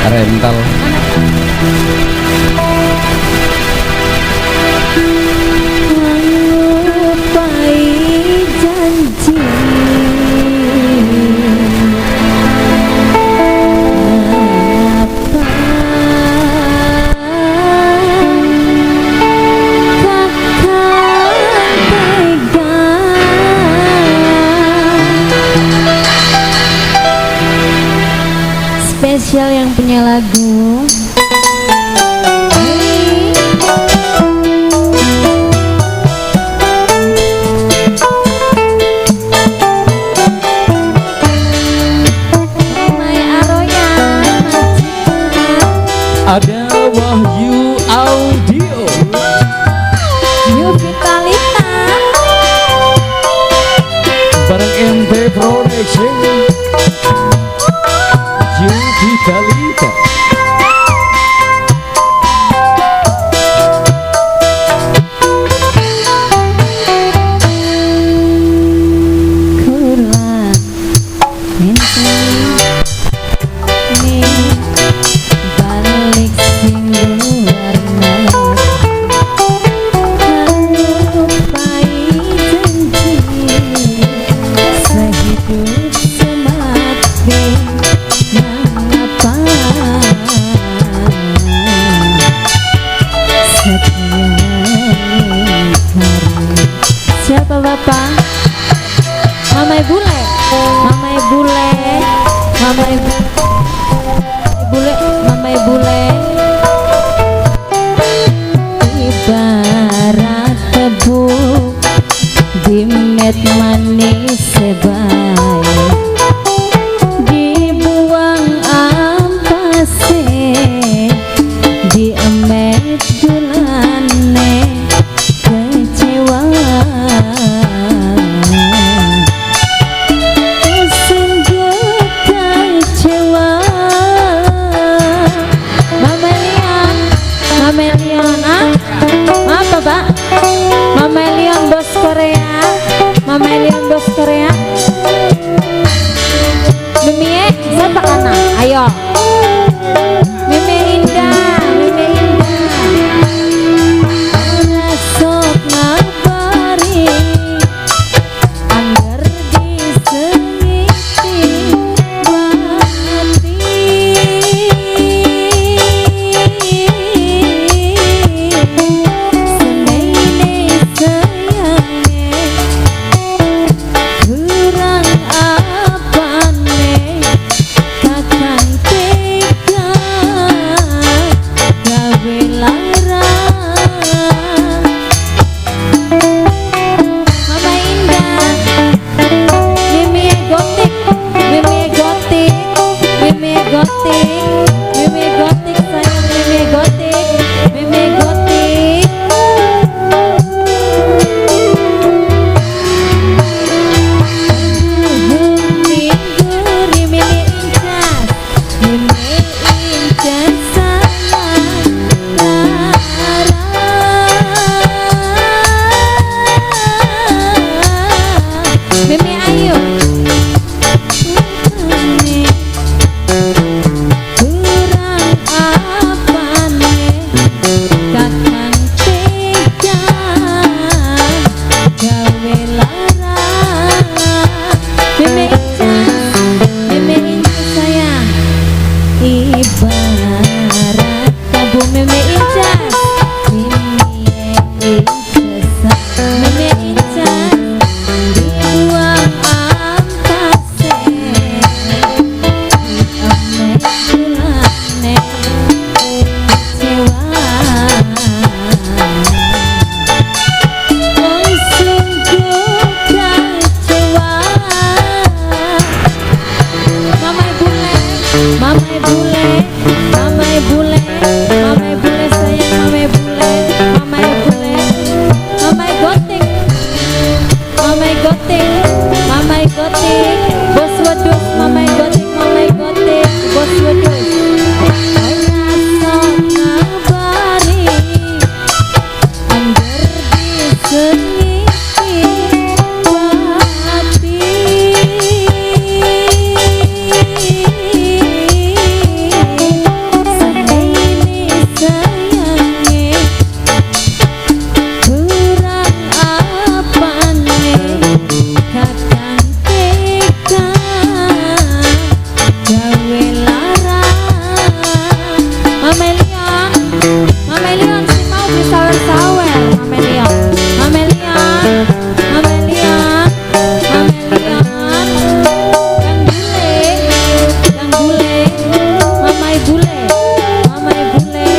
rental. Lupai janji spesial yang punya lagu. Ada Wahyu Audio, Yu Vitalita bareng MT Production, Yu Vitalita. Kurang ini balik sing warna lupai janji sehidup semati mengapa setia ingkari. Siapa bapak? Mamai bule, mamai bule, mamai bule, mamai bule. Ibarat tebu di met manis sebaik dibuang ampase di emet gulane kecewa. Sungguh kecewa. Mamelian, Mamelian, apa pak? Mamelian bos Korea, Mamelian bos Korea. Mimie, siapa kana? Ayo. Mimi indah, Mimi indah. Rasok ngabari, angger disengiti bati. Seneine sayangnya kurang apane kakang tega gawe larang. Mama indah, Mimi gotik, Mimi gotik, Mimi gotik, Mimi gotik sayang, Mimi gotik, Mimi gotik. Mingguri Mimi incas, Mimi incas sayang Lara. Mimi ayo. Kurang apane kakang tega gawe larang. Mimi incas, Mimi incas sayang. Ibarat kabu Mimi incas, Mimi incas, Mimi incas dibuang ampase ame gulane kecewa. Oh sungguh kecewa. Mamai bule, mamai bule, mamai bule, mamai bule sayang, mamai bule, mamai bule, mamai gotik, mamai gotik, mamai gotik, bos wedus, mamai gotik, mamai gotik, bos wedus. Rasok ngabari, angger disengiti bati. Mama Leon, Mama Leon si mau bersawer-sawer. Mama Leon, Mama Leon, Mama Leon, Mama Leon. Yang bule, Mama Bule, Mama Bule,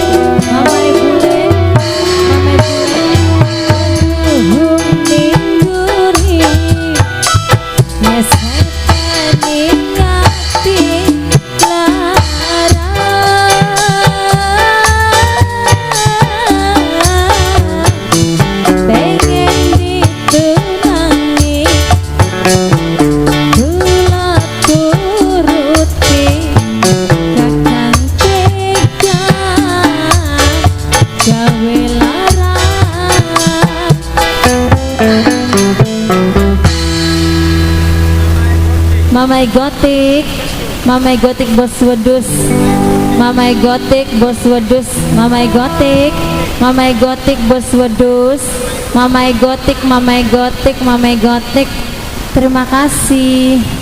Mama Bule, Mama Bule. Huning duri, nyesetani kati lara. Pengen ditunangi, kula turuti kakang tega gawe lara. Mamai gotik, Mamai gotik bos wedus, Mamai gotik bos wedus, Mamai gotik, Mamai gotik bos wedus, Mamai gotik, Mamai gotik, Mamai gotik. Terima kasih.